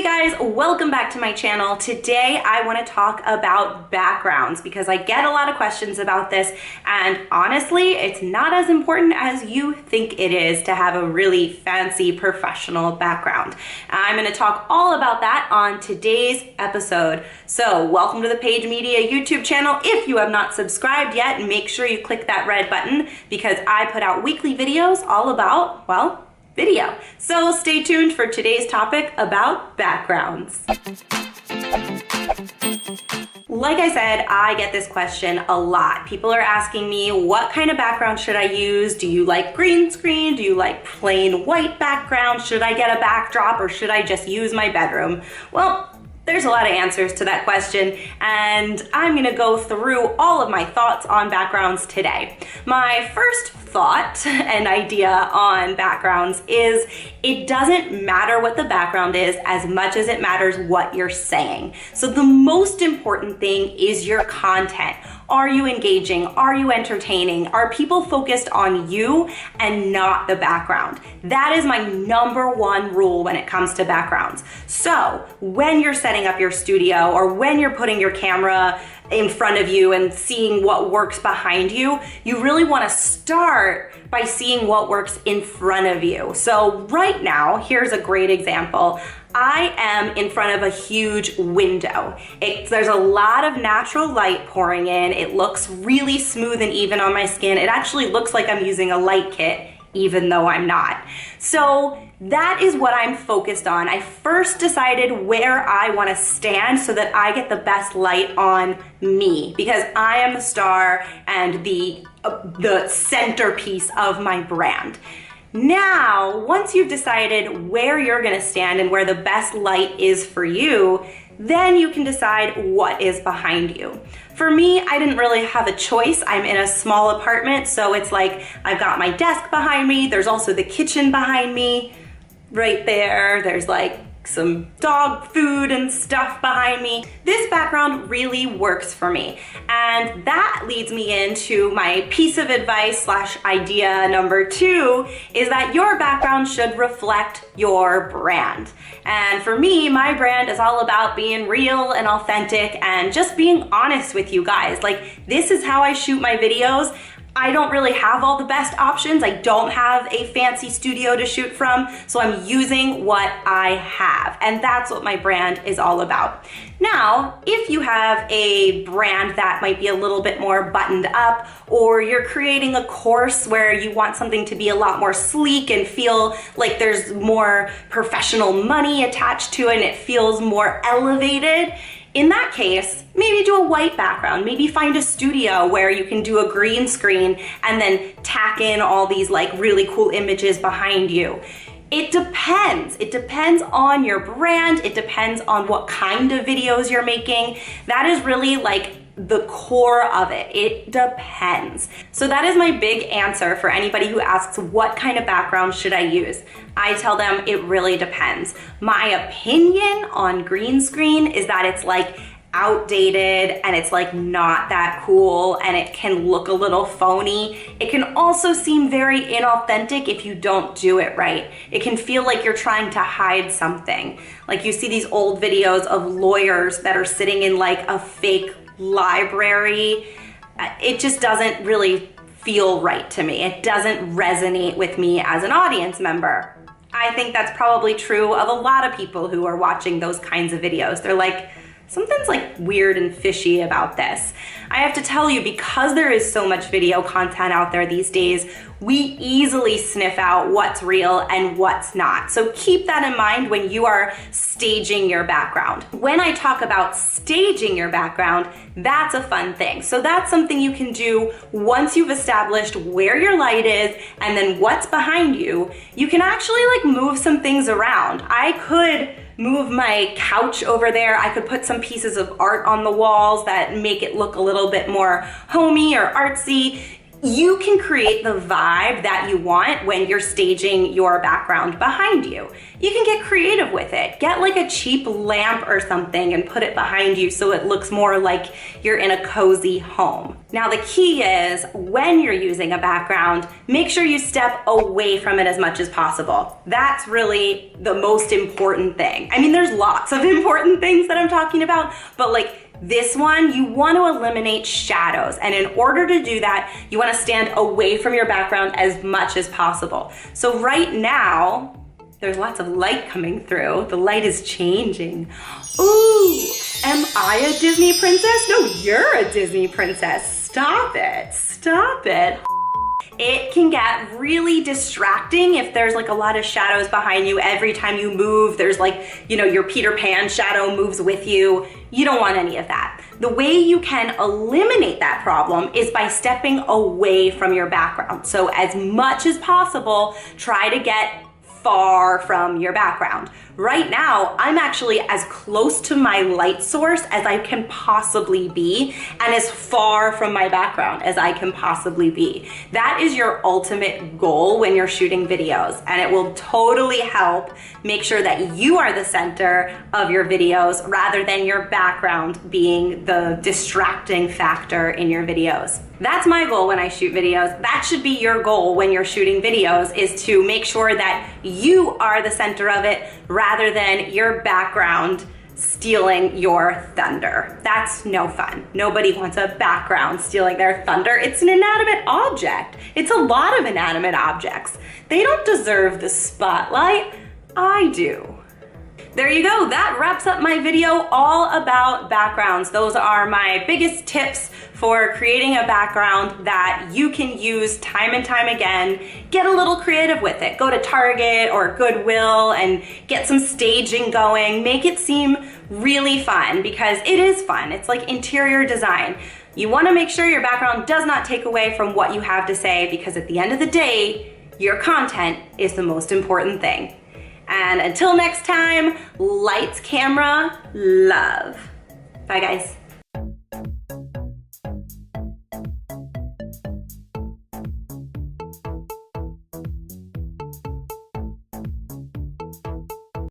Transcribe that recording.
Hey guys, welcome back to my channel. Today I want to talk about backgrounds because I get a lot of questions about this, and honestly, it's not as important as you think it is to have a really fancy professional background. I'm going to talk all about that on today's episode. So welcome to the Page Media YouTube channel. If you have not subscribed yet, make sure you click that red button because I put out weekly videos all about, well, video. So stay tuned for today's topic about backgrounds. Like I said, I get this question a lot. People are asking me, what kind of background should I use? Do you like green screen? Do you like plain white background? Should I get a backdrop or should I just use my bedroom? Well, there's a lot of answers to that question, and I'm gonna go through all of my thoughts on backgrounds today. My first thought and idea on backgrounds is it doesn't matter what the background is as much as it matters what you're saying. So the most important thing is your content. Are you engaging? Are you entertaining? Are people focused on you and not the background? That is my number one rule when it comes to backgrounds. So when you're setting up your studio or when you're putting your camera in front of you and seeing what works behind you, you really want to start by seeing what works in front of you. So right now, here's a great example. I am in front of a huge window. There's a lot of natural light pouring in. It looks really smooth and even on my skin. It actually looks like I'm using a light kit, even though I'm not. So that is what I'm focused on. I first decided where I want to stand so that I get the best light on me, because I am the star and the centerpiece of my brand. Now, once you've decided where you're gonna stand and where the best light is for you, then you can decide what is behind you. For me, I didn't really have a choice. I'm in a small apartment, so it's like I've got my desk behind me. There's also the kitchen behind me right there. There's like some dog food and stuff behind me. This background really works for me. And that leads me into my piece of advice slash idea number 2 is that your background should reflect your brand. And for me, my brand is all about being real and authentic and just being honest with you guys. Like, this is how I shoot my videos. I don't really have all the best options. I don't have a fancy studio to shoot from, so I'm using what I have, and that's what my brand is all about. Now, if you have a brand that might be a little bit more buttoned up, or you're creating a course where you want something to be a lot more sleek and feel like there's more professional money attached to it and it feels more elevated, in that case, maybe do a white background. Maybe find a studio where you can do a green screen and then tack in all these like really cool images behind you. It depends. It depends on your brand. It depends on what kind of videos you're making. That is really like the core of it. It depends. So that is my big answer for anybody who asks what kind of background should I use. I tell them it really depends. My opinion on green screen is that it's like outdated and it's like not that cool and it can look a little phony. It can also seem very inauthentic if you don't do it right. It can feel like you're trying to hide something. Like you see these old videos of lawyers that are sitting in like a fake library. It just doesn't really feel right to me. It doesn't resonate with me as an audience member. I think that's probably true of a lot of people who are watching those kinds of videos. They're like, something's like weird and fishy about this. I have to tell you, because there is so much video content out there these days, we easily sniff out what's real and what's not. So keep that in mind when you are staging your background. When I talk about staging your background, that's a fun thing. So that's something you can do once you've established where your light is and then what's behind you. You can actually like move some things around. I could move my couch over there. I could put some pieces of art on the walls that make it look a little bit more homey or artsy. you can create the vibe that you want when you're staging your background behind you. You can get creative with it. Get like a cheap lamp or something and put it behind you so it looks more like you're in a cozy home. Now the key is, when you're using a background, make sure you step away from it as much as possible. That's really the most important thing. I mean, there's lots of important things that I'm talking about, but like this one, you want to eliminate shadows. And in order to do that, you want to stand away from your background as much as possible. So right now, there's lots of light coming through. The light is changing. Ooh, am I a Disney princess? No, you're a Disney princess. Stop it, stop it. It can get really distracting if there's like a lot of shadows behind you. Every time you move, there's like, you know, your Peter Pan shadow moves with you. You don't want any of that. The way you can eliminate that problem is by stepping away from your background. So as much as possible, try to get far from your background. Right now, I'm actually as close to my light source as I can possibly be, and as far from my background as I can possibly be. That is your ultimate goal when you're shooting videos, and it will totally help make sure that you are the center of your videos rather than your background being the distracting factor in your videos. That's my goal when I shoot videos. That should be your goal when you're shooting videos, is to make sure that you are the center of it rather than your background stealing your thunder. That's no fun. Nobody wants a background stealing their thunder. It's an inanimate object. It's a lot of inanimate objects. They don't deserve the spotlight. I do. There you go. That wraps up my video all about backgrounds. Those are my biggest tips for creating a background that you can use time and time again. Get a little creative with it. Go to Target or Goodwill and get some staging going. Make it seem really fun, because it is fun. It's like interior design. You want to make sure your background does not take away from what you have to say, because at the end of the day, your content is the most important thing. And until next time, lights, camera, love. Bye guys.